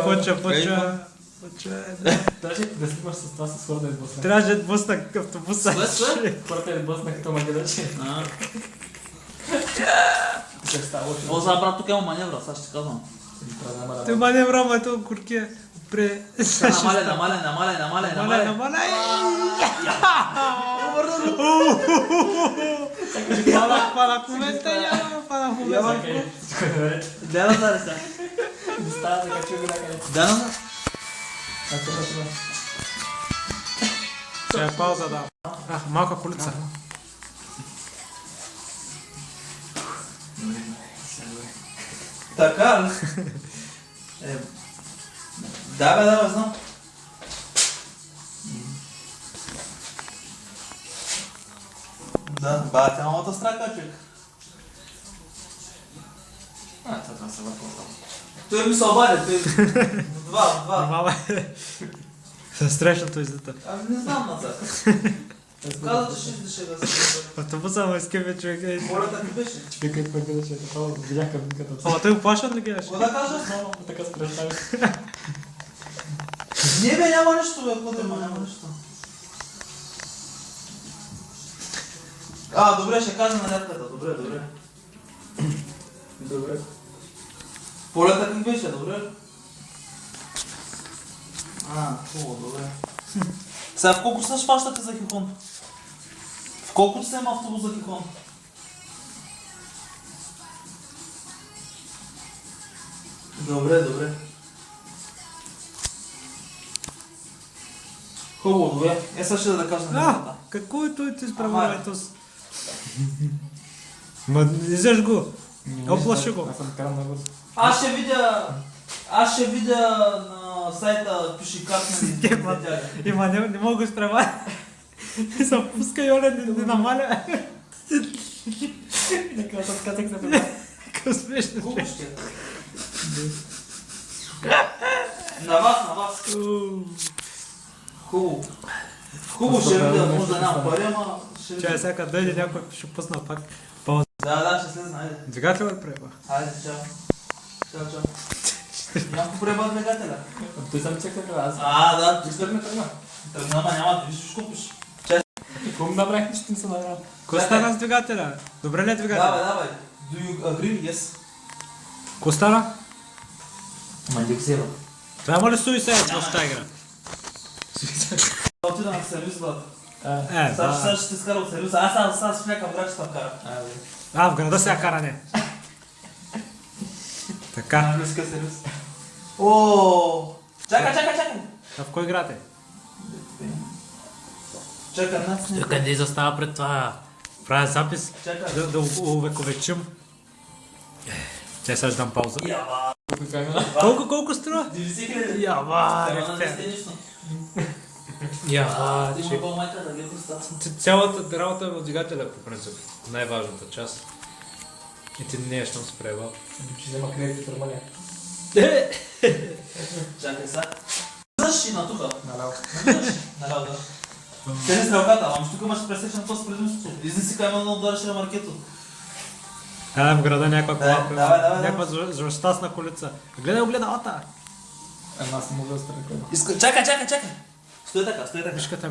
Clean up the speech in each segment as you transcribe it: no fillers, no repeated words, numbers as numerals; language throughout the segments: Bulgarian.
Почва. Даже да снимаш с това с хората изблъсна. Трябваше да блъснах автобуса. Хората изблъсна като магедачи. Се става лошо. О, за брат, тук има маневра, сега ще ти казвам. Той маневра, ма това куркия. Намаляй. Пала в момента, пала в момента. Дай назад сега. Не става да качу го някъде. Дай назад. Ще е пауза, да. Малка колица. Така. Да, знам. Да, тя малата страка, човек. Това се върква там. Той ми се обади, два. Мама е страшното издата. Не знам назад. Каза, че ще издеше да се... Автобуса ма изкъпя човек. Хората ми беше. Човека и магедачи е такова. Видях кабинката. Ама той оплашва да гледаш. Какво да кажа? Така се представи. Не бе, няма нищо бе, какво да има, няма нищо. Добре, ще кажа на рядката, добре. Добре. Полета как беше, добре? Хубаво, добре. Сега в колко се шпащате за Хихон? В колко се има автобус за Хихон? Добре. Хубаво, добре. Сега ще да кажа на рядката. Какво е той ти справяването? Ма, изеш го. Оплаши го. Аз съм каран на бързо. Аз ще видя на сайта, пише как на Има, не мога го справя. Се пуска и Оля не намаля. Нека да скатък се пребра. Какво смешно. Хубаво ще. На вас. Хубаво ще видя, може да нямам пари, ама ще видя. Чай, сега дойде някой, ще пусна пак. Пауза. Да, ще слезна, айде. Двигател е преба. Айде, чао. Някой преба двигателя. Той съм чекал аз. Да. Ти сте ме тръгна. Тръгна, ама няма да виж, купиш. Какво ми направих, че ти не се награл? Ко стана с двигателя? Добре ли е двигателя? Давай. Do you agree? Yes. Ко стана? Мандиксира. Трябва ли суисайд в тази игра? Отида на сервис, брат. Да. Ще те скара от сервиса. Аз с някакъв град ще вкара. В града сега каране. Така. Английска сервис. Чакай! А в кой град е? Чакай, нас. Къде застава пред това? Правя запис, Чакай. да увековечим. Сега ще дам пауза. Яба. Колко струва? 90 000. Яба, Ама не сте нищо. Яба, Има по-майка да гледа коста. цялата работа е в двигателя, по принцип. Най-важната част. И ти не щом се преебал. Ще взема кредит в Румъния. Чакай сега. Заш и на тука. Наляво. Наляво, да. Седи стрелката, ама тук имаш пресечен този предимство. Изнеси камън да удариш на маркето. В града някаква кола. Давай. Някаква злощастна колица. Гледай огледалата! Аз не мога да стрелка. Чакай. Стой така. Мишката.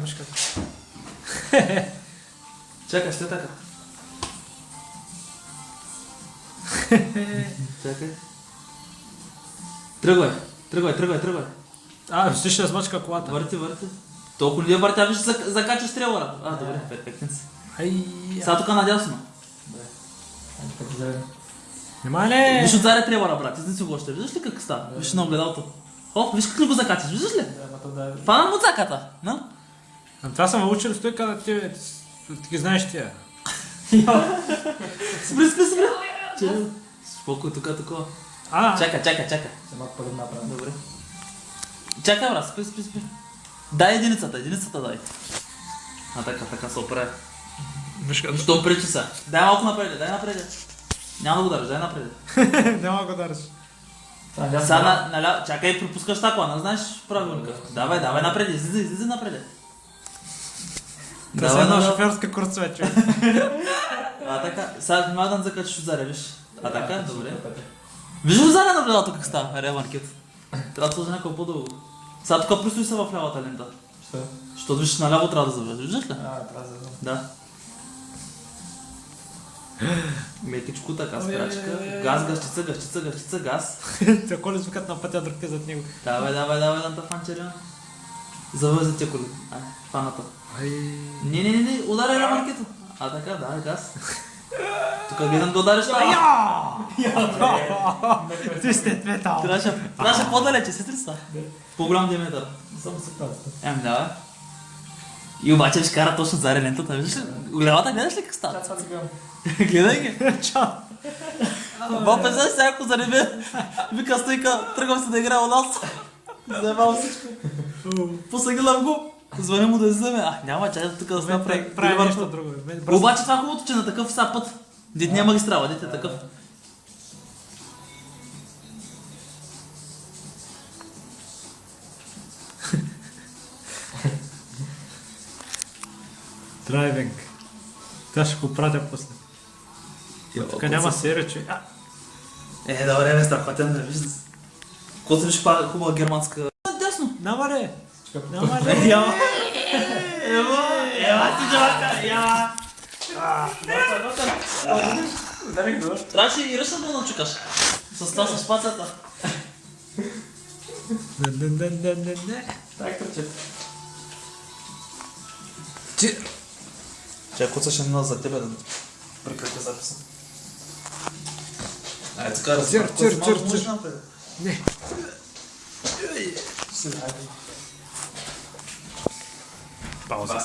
Чакай, стой така. Чакай. Тръгвай. Ще смачка колата. Върти. Толкова ли въртя, виж закачаш стрелъра. Добре, перфектен си. Сега тук надясно. Внимание! Виж отзаре тревора, брат, изнеси го още. Виждаш ли как става? Виж на огледалото. Виж как ли го закачаш, виждаш ли? Фана му цаката, на? Това съм учил стойка на тебе. Ти ги знаеш тия. Спри. Спокой, тук. Чакай. Се малко по-да направя. Добре. Чакай, брат, спри. Дай единицата дай. Така се оправя. Що пречи са? Дай малко напред. Няма да го дариш, дай напред. Няма го дариш. Сега чакай, пропускаш тако, не знаеш правилника. Давай напред, излизи напред. Да се една шофьорска курсове, човек. Така, сега внимавай да закачиш отзаре, виж. Така, добре. Виж отзаре на вледалото как става, рея маркет. Трябва да сложи някакво по-дълго. Сега тук просто са в лявата лента. Що? Защото виж наляво трябва да заведеш, виждаш ли? Трябва да заведем. Да. Лекичко така, Ой, спрячка. ой, ой, ой. Газ, гъщица, газ. Те коли звукат на пътя, друг е зад него. Давай, Данта Фанчерина. Завъй за тия коли. Ай, фаната. Ай. Не, ударяй на маркето. А така, да, газ. Тук гледам да удариш това. Ти сте метал. Трябваше по-далече, се триста. По-голям диаметър. Само се пазва. Давай. И обаче ще кара точно заре лентата, виждаш ли? Левата гледаш ли как става? Това си гледам. Гледай ги. Бал пеза сега ако заребе. Вика стойка, тръгвам се да играя у нас. Заебавам всичко. Посъгилам го. Звъня му да вземе. Няма чай тук да се направи. Прави нещо друго. Обаче това хубавото, че на такъв са път. Дет няма магистрала, дете е такъв. Драйвинг. Това ще го пратя после. Тук няма серия, че... Добре, бе, страхотен, не вижда се. Коца виж хубава германска... Дясно. Няма ли? Няма Яма. Ева ти джавака, яма. Ударих добър. Трябваше и ръчно да начукаш. С това с пацата. Не. Так, тръчет. Чай, куцаш една за тебе да прекратя записа. Ай, така Цир. Не. Пауза.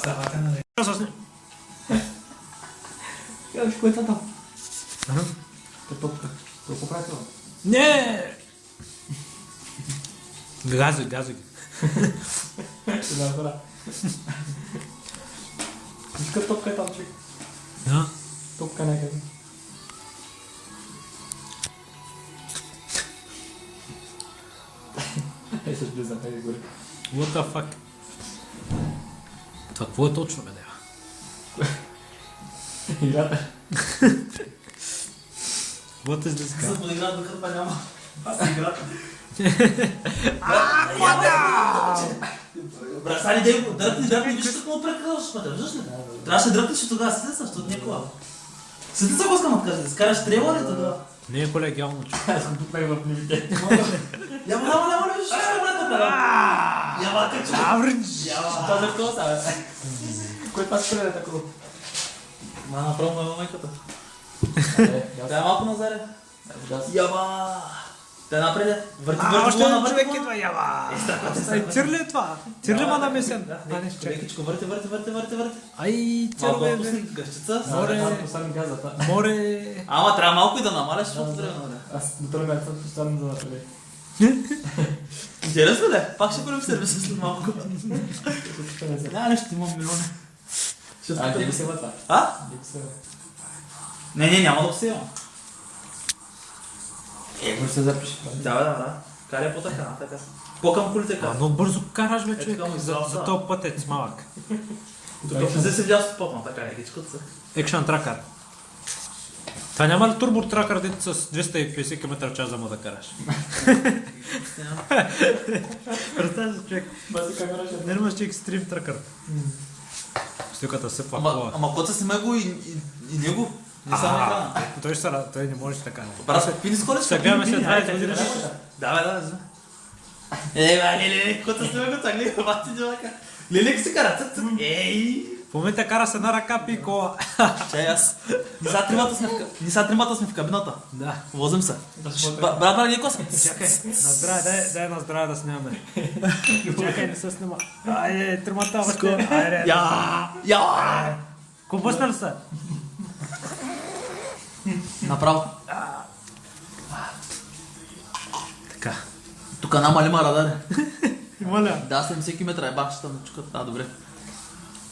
Гледаш, кое е там? Те топка. Колко прави това? Не! Газуй ги. Да. Виж топка е там, човек. Да. Топка някъде. Ей, ще влизам, ей, горе. What the fuck? Това какво е точно, бе, дева? Играта. What is this guy? За да играят докато па няма. Аз си играта. Брат, стани дей, дръпни, виж какво му прекъваш пътя, виждаш ли? Трябваше да дръпнеш и тогава седи, защото не е кола. Седи се го искам да кажа, да скараш трейлър и тогава. Не е колегиално, че. Аз съм бутнах в нивите. Няма, виж, ще брата, бе. Няма, качу. Това за това са, бе. Кой това спре да такова? Направо ме майката. Да, Дай малко назаре. Яба! Дай напреде. Върти Още кола, един върти човек кола. идва, ява! Цир ли е това? Цир ли ма намесен? А, не, чакай. Лекичко, върти. Ай, цир Малко бе, отпусни бе. гъщица. Море. Поставим газата. Море. Ама трябва малко и да намаляш, защото трябва да намаля. Аз до тръгна, аз поставям за напред. Интересно ли? Пак ще правим сервиса след малко. Няма нещо, имам милиони. А, не се това. А? Не се. Не, няма да обсеявам. Може се запиши. Да. Карай по-така, така. По-към колите А, кара. много бързо караш, бе, Е, човек. така му За изляза. този пътец малък. Тук влезе се вдясно попна, така е, гичката се. Екшън тракър. Това няма ли турбо тракър, дето с 250 км в час да му да караш? Представя се, човек. Баси камера ще... Не имаш екстрим тракър. Стюката се пакова. Ама коца сме го и него. Не само екрана. Той не може така. Брат, пили скоро Ще гледаме след 20 години. Да. Леле, коца сме го тагли, бати джока. Леле, си кара, ей! В момента кара с една ръка пи кола. Чай аз. Ни са тримата сме в кабината. Да. Возим се. Брат, не коса. Чакай, на здраве, дай на здраве да снимаме. Чакай, не се снима. Айде, тримата още. Айде. Я! Компъснали са. Направо. Така. Тук намалима радаре. Моля. Да, 70 км е бахчета на чуката. А, добре.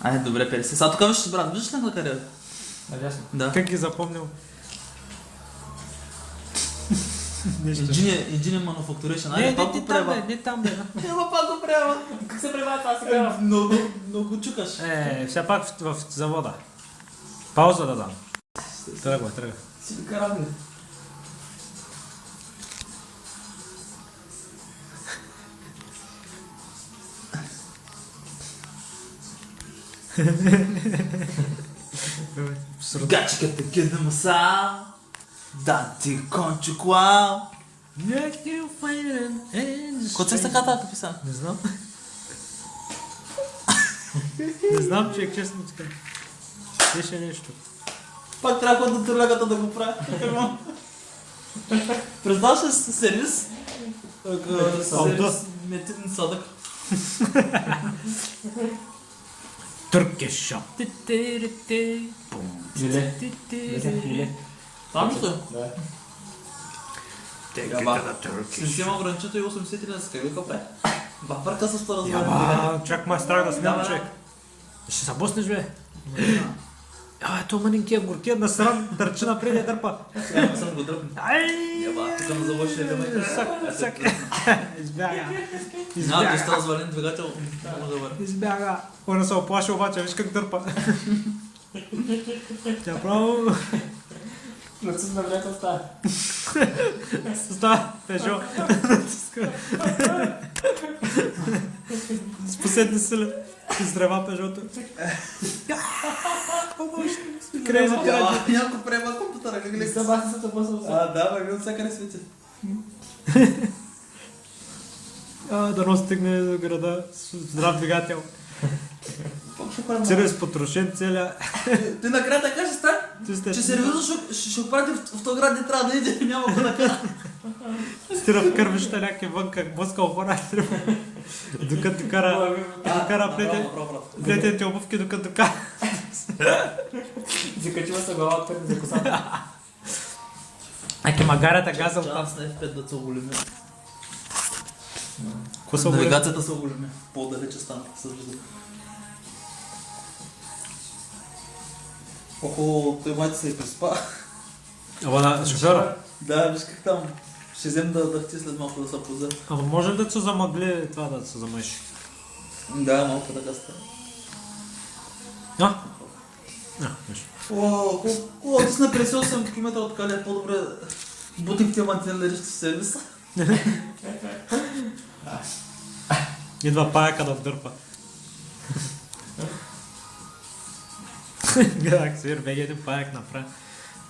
Айде, добре, 50. Сега тук виж, брат, виждаш ли на къде? Надясно. Да. Как ги запомнил? Engine Manufacturation. Айде, пак го прева. Не там, бе. Ема пак го прева. Как се пребава това сега? Много чукаш. Все пак в завода. Пауза да дам. Тръгва. Си ви карам ли? Гачката кеда маса. Данти кончо клау. Какво се така така писан? Не знам. Не знам, човек, честно така. Беше нещо. Пак трябва да търлягата да го правя. Признаваш ли сервис? Сервис метин садък. Турки шоп. Миле. Миле. Това ли? Да. Си взема ограничето и 80 на скъби капе. Бапарка с това разговор. Яба, чак ма е страх да снимам, Да, човек. Ще се боснеш, бе. Ето манинкия горкия насран, дърчи напред и дърпа. Сега съм го дръпнал. Ай! Яба, тук на завърши елемент. Сак. Избяга. Няма да ще Избяга. развален двигател. Няма да върна. Избяга. Она се оплаши обаче, виж как дърпа. Тя право... Процес на влека става. Става, Пежо. С последни сили. Изрева Пежото. Край за тя. Някой приема компютъра, как ли? Събаха се тъпъсъл се. Да, бе, вие всякъде свети. Да но стигне до града с здрав двигател. Цирес потрошен целя. Ти накрая така ще стане, че сериозно ще оправите в този град не трябва да иде, няма го накара. Стира в кървища някакви вън, как блъскал хора. Докато кара плетените обувки, докато кара. Закачила се глава пред за косата. Аки магарата газъл там. Шанс на F5 да се оголиме. Какво са оголеми? Навигацията се оголиме. По-далече стана, се вижда. Охо, той майта се и приспа. Ама на шофьора? Да, виж как там. Ще взем да хти след малко да се позер. Ама може ли да се замъгли това да се замъжи? Да, малко така става. Виж. О, ти си на 58 км от Калия, по-добре бутик ти мантинали решти сервиса. Идва паяка да вдърпа. Гледах свир, беги един паяк направи.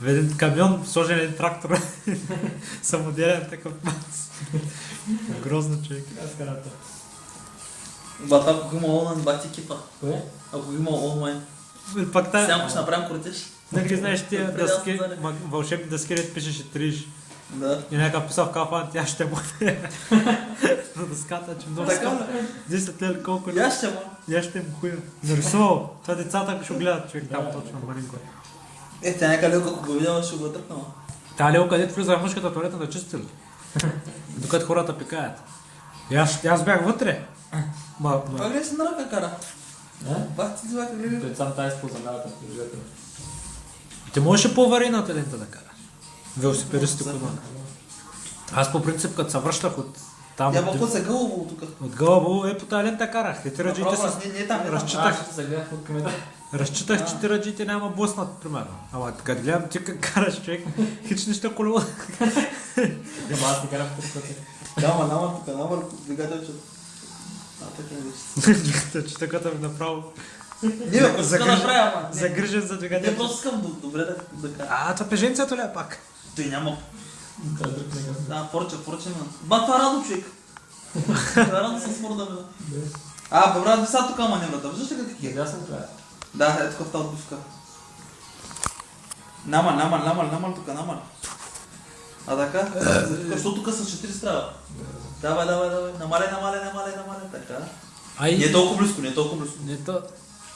В един камион сложен един трактор. Самоделен такъв мац. Грозно човек. Аскарата. Бата, ако има онлайн, бати екипа. Кое? Ако има онлайн. Пак Сега тая... ще направим крутиш. Нали знаеш тия Преди аз дъски, да вълшебни дъски, дето пишеше триж. Да. И някакъв писал в кафан, тя ще му на дъската, че много Така скъпа. ли? 10 лева колко Я ще му. Я ще му хуя. Нарисувал. Това децата ще гледат човек там точно маленко. Тя някъде ако го видяла, ще го тръпнала. Та Лео, където влиза в мъжката туалета да чисти ли? Докато хората пикаят. И аз бях вътре. Това гледа си на ръка кара. Бах ти това как гледа. Той сам тази спознавата. Ти можеш по-аварийната лента да кара. Велосипедисти кома. Аз по принцип, като се връщах от там... Я какво се гълбало тук? От Гълъбово, по тази лента карах. И ти раджите с... Не там, не там. Разчитах. Ще се гледах от камера. Разчитах, че ти раджите няма блъснат, примерно. Ама като гледам ти как караш човек, хич нищо колело. Ама аз не карам в тръпката. Няма тук, няма двигател, че... така не вижте. Че така ми направо. Не, бе, какво да направя, ама. Загрижен за Не, двигател. просто искам добре да кажа. Това пеженцето ли е пак? Той няма. Да, друг не гъс. Да, порча има. Ба, това радо, човек. Това радо с спор да ме да. Бе, брат, са тук маневрата. Виждаш ли как е? Да, съм това. Да, ето в тази отбивка. Намал тук, намал. А така? Защо тук с 4 страва? Давай. Намале, така. Не е толкова близко. Не то...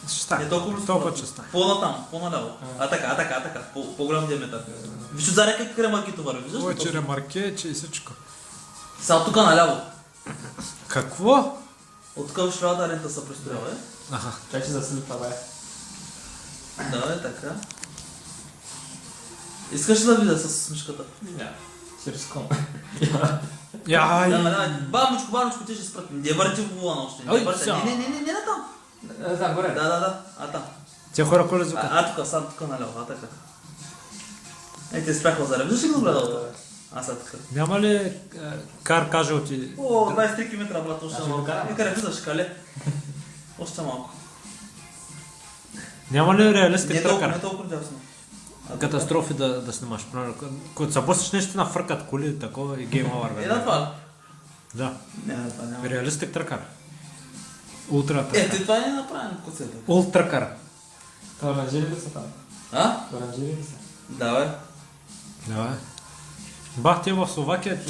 Ще стане. Не е толкова близко. Толкова ще стане. По-натам, по-наляво. Така. По-голям диаметър. Виж отзаре как ремарки товари, виждаш ли? Повече ремарке, че и всичко. Сега тук наляво. Какво? От тук ще да рента се престоява, Аха. Чай, че засили това, бе. Да, така. Искаш ли да видя с мишката? Не. Ще рискувам. Яй! Бабочко, ти ще спрати. Не върти в вулана още. Ой, Не върти. сега. Не на там. Да, горе. Да. Там. Тя хора коли звука. Тук, сега тук наляво, така. Те спряха заря. Виждаш ли го гледал това? Сега така. Няма ли кар кажел ти? О, 23 км, брат, още Ще го малко. карам. Нека не влизаш, кале. Още малко. Няма ли реалистик Не е тръкър? толкова дясно. Катастрофи да снимаш. Примерно, когато се блъснеш наистина фъркат коли, такова и гейм овър. Да, това. Да. Не, това няма. Реалистик тръкър. Ултра Ти тръкър. това не е направено коцета. Ултракър. Оранжери ли са там? А? Оранжери ли са? Да, бе. Да, бах ти в Словакия,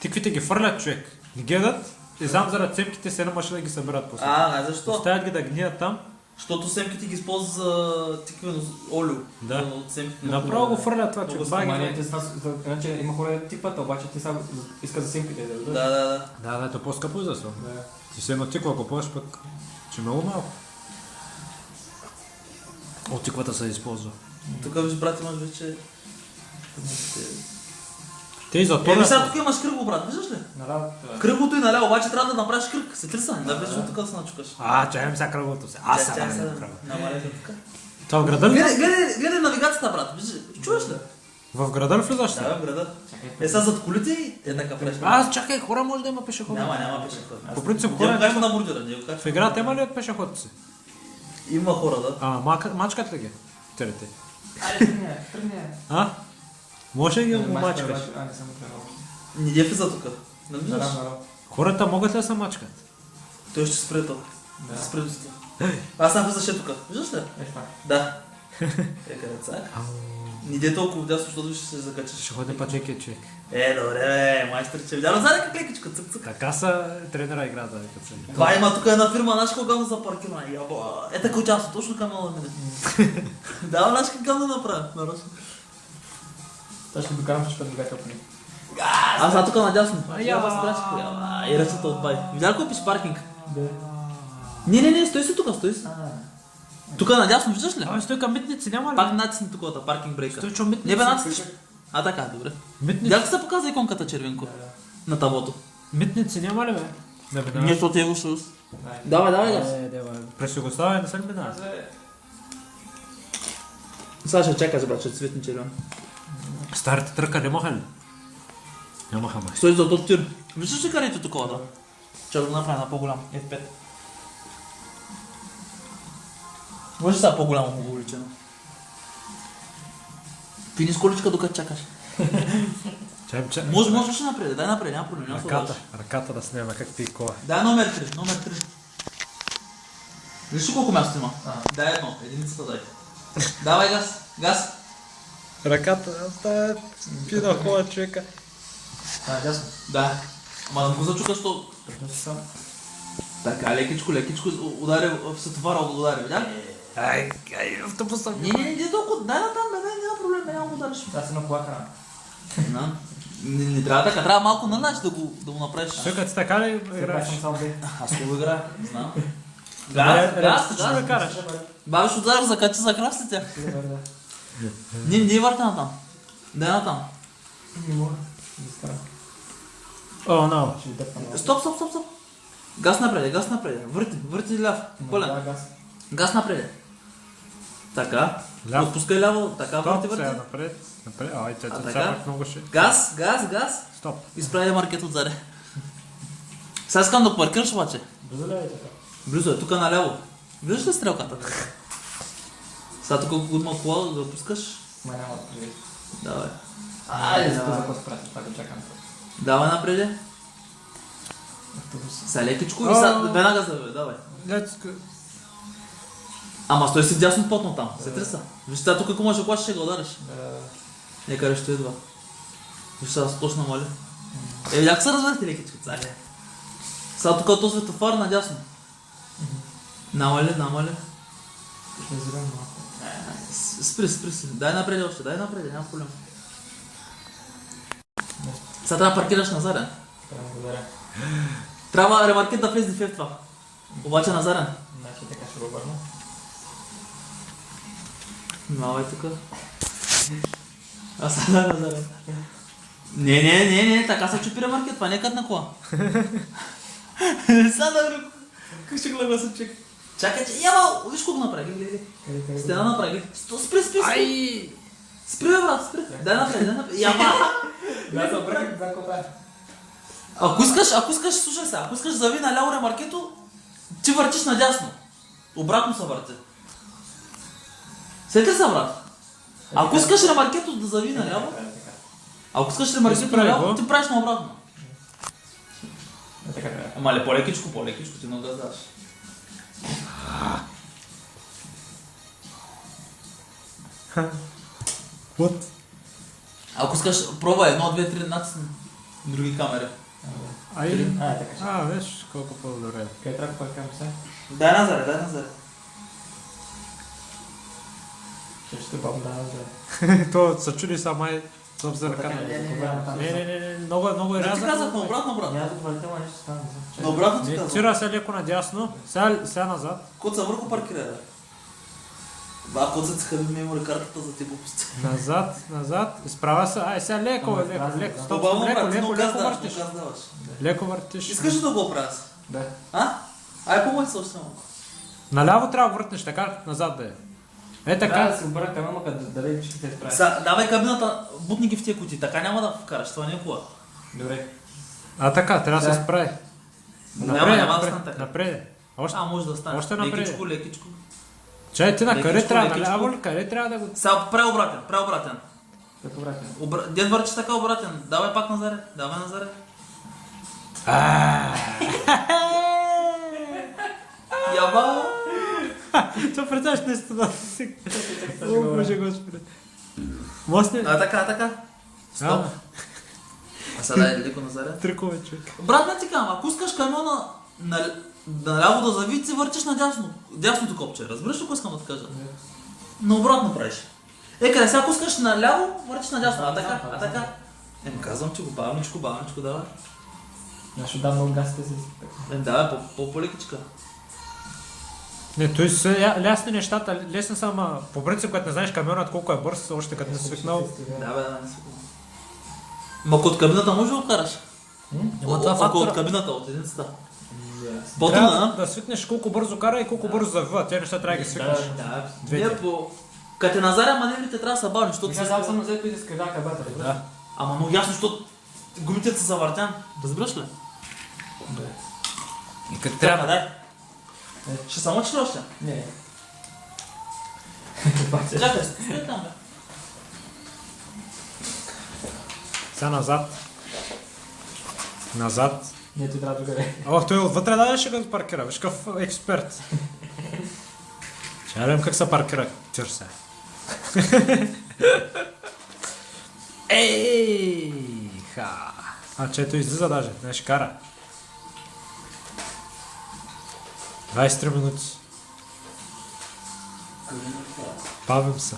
тиквите ги фърлят човек. Ги гледат и знам заради цепките с една машина ги събират после. Защо? Оставят ги да гният там. Защото семките ги използват за тиквено олио. Да. От семките на Направо го фърлят това, Много че Ама баги. не, те са, иначе има хора да тикват, обаче те са искат за симките да дадат. Да. Да, то по-скъпо за това. Да. Ти си едно тиква купуваш пък, че много малко. От тиквата се използва. Тук виж, брат, имаш вече... Те и за Еми сега това. тук имаш кръгло, брат, виждаш ли? На работа. Кръглото и наляво, обаче трябва да направиш кръг. Се търса, да влезеш от тук да се начукаш. Чаем сега кръглото се. Аз сега не кръгло. Намалете тук. Това в града ли? Гледай навигацията, брат, виждаш, чуваш ли? В града ли влизаш сега? Да, в града. Сега зад колите и така преш. Чакай, хора може да има пешеходи. Няма пешеход. По принцип Не хора го кажа на бургера, не го кажа. в играта има ли от пешеходци? Има хора, да. Мачкат ли ги? Терете. Айде, тръгни. Може ли ги мачкаш? Не съм тръгнал. Не дефи за тук. Не виждаш? Хората могат ли да се мачкат? Той ще спре то. Да. Ще спре доста. Аз съм влизаше тук. Виждаш ли? Това. Да. Къде цак? Не иде толкова дясно, защото ще се закачаш. Ще ходи пътеки човек. Добре, бе, майстор, че видя. Заре как лекичко, цък, цък. Така са тренера играта, като се. Това има тук една фирма, знаеш колко за паркиране. Яба. Така част, точно към мала мине. Да, знаеш как да направя. Нарочно. Та ще докарам, че ще двигател по него. Аз тук надясно. Яба, страшно. И ръцата от бай. Видя ли кой пише паркинг? Да. Не, стой си тук, стой си. Тук надясно, виждаш ли? Стой към митници, няма ли? Пак натисни тук, паркинг брейка. Стой, че митници. Не бе, натиснеш. Така, добре. Митници. Дяка се показва иконката червенко на таблото. Митници няма ли бе? Да бе, Нещо от его съюз. Давай. Давай, газ. През Югославия не са ли минали? Сега ще чакаш, брат, ще цветни червен. Старите тръка нямаха ли? Нямаха май. Стой за тот тир. Виждаш ли карите такова, да? Ще го направя на по-голям. F5. Може сега по-голямо му го увеличено. Фини с количка докато чакаш. Може ще напред, дай напред, няма проблем, няма слабаш. Ръката да снима, как ти кола. Дай номер 3. Виж ли колко място има? Дай единицата дай. Давай газ. Ръката, да пина хола човека. Ясно. Да. Ама да му го зачукаш, то... Така, лекичко, удари в светофара, удари, видя ли? Ай, автобуса. Не, толкова, дай натам, няма проблем, няма го удариш. Аз съм на колака. Не трябва така, трябва малко на нач да го направиш. Той като си така ли играеш? Аз хубаво играя, знам. Реалистично да караш. Бабиш удар, закачи за крастите. Не върта натам. Дай натам. Не мога. Да скарам. О, но. Ще ви дъпна малко. Стоп. Газ напред. Върти ляв. Пълен. Да, газ. Газ напред. Така. Ляв. Отпускай ляво. Така, Стоп, сега върти. напред. Ай, така? сега пак много ще. Газ. Стоп. Изправи маркет отзаде. Сега искам да паркираш обаче. Близо ли е така? Близо е, тук наляво. Виждаш ли стрелката? Сега тук ако има кола, да пускаш. Ма няма да приведи. Давай. Айде, за какво се прати, това го чакам. Давай напред. Автобус. Сега лекичко и сега веднага заведе, давай. Let's go. Ама стой си дясно плотно там, се треса. Виж сега тук ако можеш да клаш, ще го удариш. Да. Нека ще идва. Виж сега точно намали. Як се развърти лекичко, царе. Сега тук този светофар надясно. Намали. Ще зелен малко. Спри си. Дай напред още, няма проблем. Сега трябва да паркираш на заден. Благодаря. Трябва ремаркет да влезе в това. Обаче на заден. Значи така ще го обърна. Малай тук. Аз сега на заден. Не, така се чупи ремаркет, това не е кът на кола. Сега да как ще гледа се чека. Чакай, ява, виж колко направи, гледай. Къде? Стена направи. Спри. Ай! Спри, бе, брат, спри. Дай напред. Ява. Да, се обръках, за какво правя? Ако искаш, слушай сега, ако искаш да зави наляво ремаркето, ти въртиш надясно. Обратно се върти. Сетри се, брат. Ако искаш ремаркето да зави наляво, ако искаш ремаркето наляво, ти правиш наобратно. Така трябва. Ама ли по-лекичко, ти много газдаш. What? Ако искаш, пробвай 1, 2, 3, натисни други камери. Ай, Така. виж колко по-добре. Къде трябва да паркирам се? Дай назаре. Ще бам да назаре. То се чуди са май собствена камера. Не, много е Да ти казах рязано. на обратно, брат. Няма да въртя, ама нещо стане. На обратно ти Не, казах. Цира сега леко надясно, сега назад. Коца върху паркира. Ба, коца си хаби мемори картата за ти глупости. Назад, изправя се. Ай, сега леко, стоп, Добавно, брат, леко много въртиш. газдаваш. Леко въртиш. Искаш ли да го правя? Да. А? Ай, помой се още малко. Наляво трябва да въртиш, така, назад да е. Е Трябва така. да се обърна към мама, да видим, че те справя. Давай кабината, бутни ги в тия кути, така няма да вкараш, това не е кола. Добре. А така, трябва да се Да. справи. Няма да стане така. Напред. Още. Може да стане. Още напред. Лекичко. Чай, ти на къде Лекичко, трябва, лекичко. наляво ли, къде трябва да го... Сега преобратен. Като вратя. Дед върчи така обратен. Давай пак назаре. Яба! Това представяш наистина. О, Боже Господи. Мостни... Така. Стоп. А сега дай леко назаре. Трикове, човек. Брат, не ти казвам, ако искаш камиона наляво да зави, ти върчиш надясно. Дясното копче. Разбираш ли какво искам да ти кажа? Наобратно правиш. Къде сега, ако искаш наляво, върчиш надясно. А така. Казвам ти го, бавничко, давай. Ще дам много гасите си. Давай, по-лекичка. Не, той са лясни нещата, лесни са, ама по принцип, като не знаеш камионът колко е бърз, още като не си свикнал. Да, не свикнал. Ма ако от кабината може да го караш? Ама това Ако от фактора. кабината, от единицата. Трябва По-трудна, да свикнеш колко бързо кара и колко бързо завива. Тези неща трябва да ги свикнеш. да. Двете. Не, като те назаря маневрите трябва да са бавни, защото... Сега съм назад и да скрива кабата. Да. Ама много ясно, защото гумите са завъртян. Разбираш ли? И като Трябва, трябва. дай. Ще се мъчиш ли още? Не. Чакай, стой там, бе. Сега назад. Не, ти трябва другаде. О, той отвътре да ще го паркира, виж какъв експерт. Ще видим как се паркира тирса. Ха. А, че ето излиза даже, не ще кара. 23 минути. Бавим се.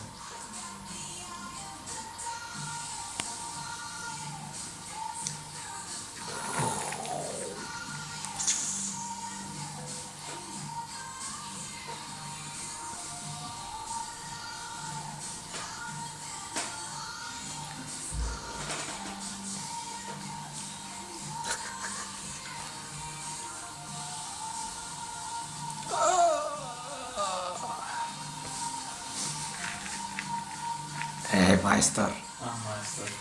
Майстър. Майстър.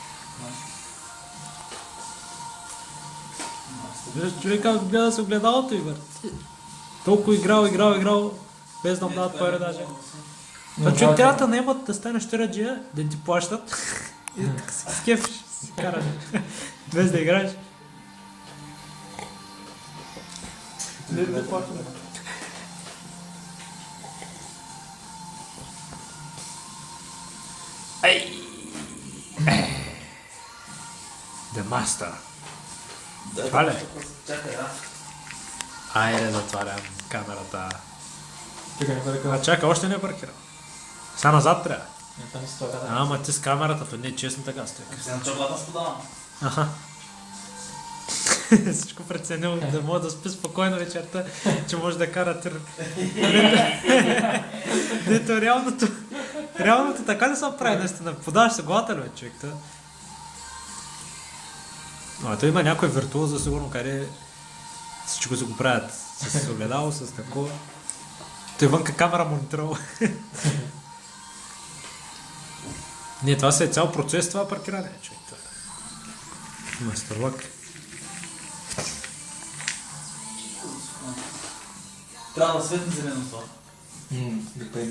Виж, човек как гледа с огледалото и върти. Толкова играл, без да му дадат пари даже. Това човек трябва да наемат да станеш тираджия, да ти плащат и така си скефиш, си караш, без да играеш. Не да плащат. The Master. Това ли? Чакай, да. Айде, затварям камерата. Чакай, не паркирам. А чакай, още не е паркирал. Сега назад трябва. Не, там си това. Ама ти с камерата, то не е честно така стои. Сега на чоколата сподавам. Аха. Всичко преценил да мога да спи спокойно вечерта, че може да кара тир. Дето реалното така не се прави наистина. Подаваш се главата ли, бе, човек? Но ето има някой виртуоз, за сигурно, къде всичко си го правят с огледало, с такова. Той вънка камера монитирал. Не, това си е цял процес, това паркиране, човек. Мастерлък. Трябва да светне зелено това. Добре.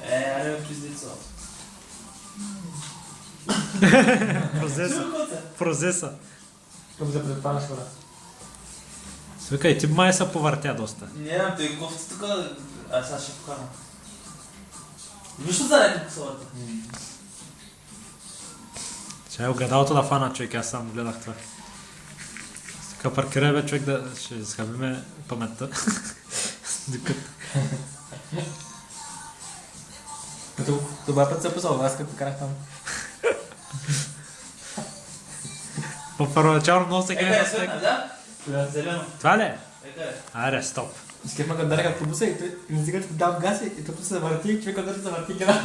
аре, пиздецо. Прозеса. Как да предпараш хора. Викай, ти май се повъртя доста. Не, той кофта тук, сега ще покарам. Виж ли заред тук салата? Ще е огледалото да фана, човек, аз само гледах това. Така паркирай, бе, човек, да ще изхабиме паметта. Докато... Като това път се описал, аз като карах там. По първоначално много се гледа на светна, снег. да? Зелено. Това ли е? Ека Аре, стоп. Скеф ме дареха автобуса и не стига, че дам газ и то се върти, човека държи се върти, гледа.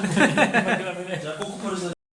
Чакай колко пари за